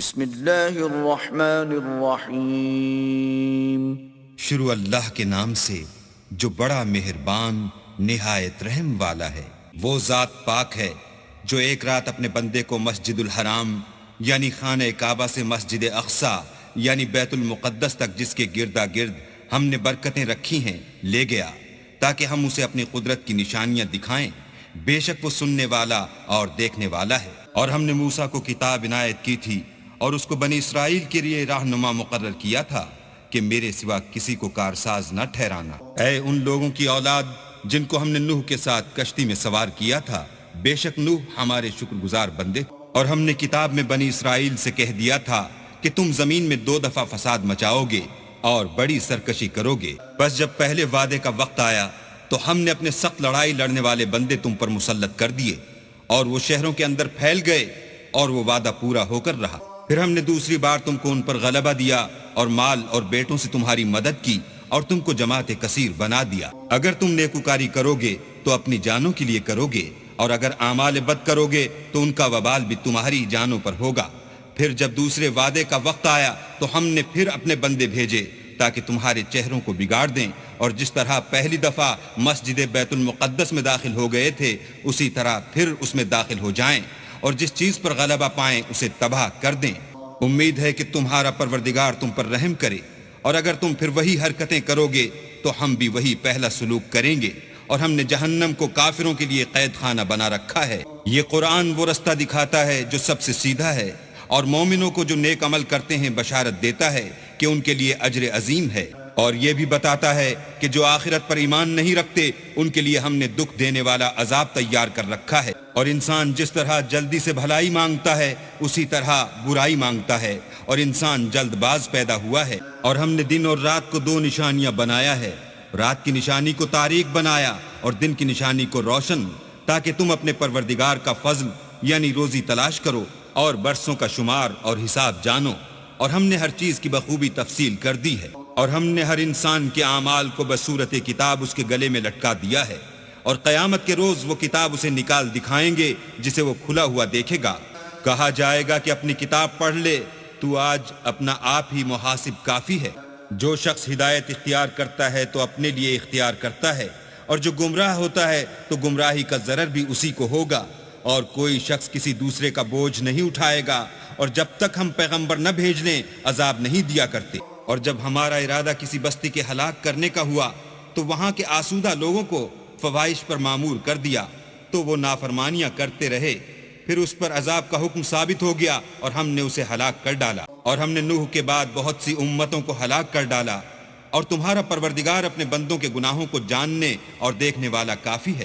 بسم اللہ الرحمن الرحیم۔ شروع اللہ کے نام سے جو بڑا مہربان نہایت رحم والا ہے۔ وہ ذات پاک ہے جو ایک رات اپنے بندے کو مسجد الحرام یعنی خانہ کعبہ سے مسجد اقصی یعنی بیت المقدس تک، جس کے گردا گرد ہم نے برکتیں رکھی ہیں، لے گیا تاکہ ہم اسے اپنی قدرت کی نشانیاں دکھائیں۔ بے شک وہ سننے والا اور دیکھنے والا ہے۔ اور ہم نے موسیٰ کو کتاب عنایت کی تھی اور اس کو بنی اسرائیل کے لیے رہنما مقرر کیا تھا کہ میرے سوا کسی کو کارساز نہ ٹھہرانا۔ اے ان لوگوں کی اولاد جن کو ہم نے نوح کے ساتھ کشتی میں سوار کیا تھا، بے شک نوح ہمارے شکر گزار بندے تھے۔ اور ہم نے کتاب میں بنی اسرائیل سے کہہ دیا تھا کہ تم زمین میں 2 دفعہ فساد مچاؤ گے اور بڑی سرکشی کرو گے۔ بس جب پہلے وعدے کا وقت آیا تو ہم نے اپنے سخت لڑائی لڑنے والے بندے تم پر مسلط کر دیے، اور وہ شہروں کے اندر پھیل گئے اور وہ وعدہ پورا ہو کر رہا۔ پھر ہم نے دوسری بار تم کو ان پر غلبہ دیا اور مال اور بیٹوں سے تمہاری مدد کی اور تم کو جماعت کثیر بنا دیا۔ اگر تم نیکوکاری کرو گے تو اپنی جانوں کے لیے کرو گے، اور اگر اعمال بد کرو گے تو ان کا وبال بھی تمہاری جانوں پر ہوگا۔ پھر جب دوسرے وعدے کا وقت آیا تو ہم نے پھر اپنے بندے بھیجے تاکہ تمہارے چہروں کو بگاڑ دیں، اور جس طرح پہلی دفعہ مسجد بیت المقدس میں داخل ہو گئے تھے اسی طرح پھر اس میں داخل ہو جائیں، اور جس چیز پر غلبہ پائیں اسے تباہ کر دیں۔ امید ہے کہ تمہارا پروردگار تم پر رحم کرے، اور اگر تم پھر وہی حرکتیں کرو گے تو ہم بھی وہی پہلا سلوک کریں گے، اور ہم نے جہنم کو کافروں کے لیے قید خانہ بنا رکھا ہے۔ یہ قرآن وہ رستہ دکھاتا ہے جو سب سے سیدھا ہے، اور مومنوں کو جو نیک عمل کرتے ہیں بشارت دیتا ہے کہ ان کے لیے اجر عظیم ہے، اور یہ بھی بتاتا ہے کہ جو آخرت پر ایمان نہیں رکھتے ان کے لیے ہم نے دکھ دینے والا عذاب تیار کر رکھا ہے۔ اور انسان جس طرح جلدی سے بھلائی مانگتا ہے اسی طرح برائی مانگتا ہے، اور انسان جلد باز پیدا ہوا ہے۔ اور ہم نے دن اور رات کو 2 نشانیاں بنایا ہے، رات کی نشانی کو تاریک بنایا اور دن کی نشانی کو روشن، تاکہ تم اپنے پروردگار کا فضل یعنی روزی تلاش کرو اور برسوں کا شمار اور حساب جانو۔ اور ہم نے ہر چیز کی بخوبی تفصیل کر دی ہے، اور ہم نے ہر انسان کے اعمال کو بصورت کتاب اس کے گلے میں لٹکا دیا ہے، اور قیامت کے روز وہ کتاب اسے نکال دکھائیں گے جسے وہ کھلا ہوا دیکھے گا۔ کہا جائے گا کہ اپنی کتاب پڑھ لے، تو آج اپنا آپ ہی محاسب کافی ہے۔ جو شخص ہدایت اختیار کرتا ہے تو اپنے لیے اختیار کرتا ہے، اور جو گمراہ ہوتا ہے تو گمراہی کا ضرر بھی اسی کو ہوگا، اور کوئی شخص کسی دوسرے کا بوجھ نہیں اٹھائے گا، اور جب تک ہم پیغمبر نہ بھیج لیں عذاب نہیں دیا کرتے۔ اور جب ہمارا ارادہ کسی بستی کے ہلاک کرنے کا ہوا تو وہاں کے آسودہ لوگوں کو فواحش پر معمور کر دیا، تو وہ نافرمانیاں کرتے رہے، پھر اس پر عذاب کا حکم ثابت ہو گیا اور ہم نے اسے ہلاک کر ڈالا۔ اور ہم نے نوح کے بعد بہت سی امتوں کو ہلاک کر ڈالا، اور تمہارا پروردگار اپنے بندوں کے گناہوں کو جاننے اور دیکھنے والا کافی ہے۔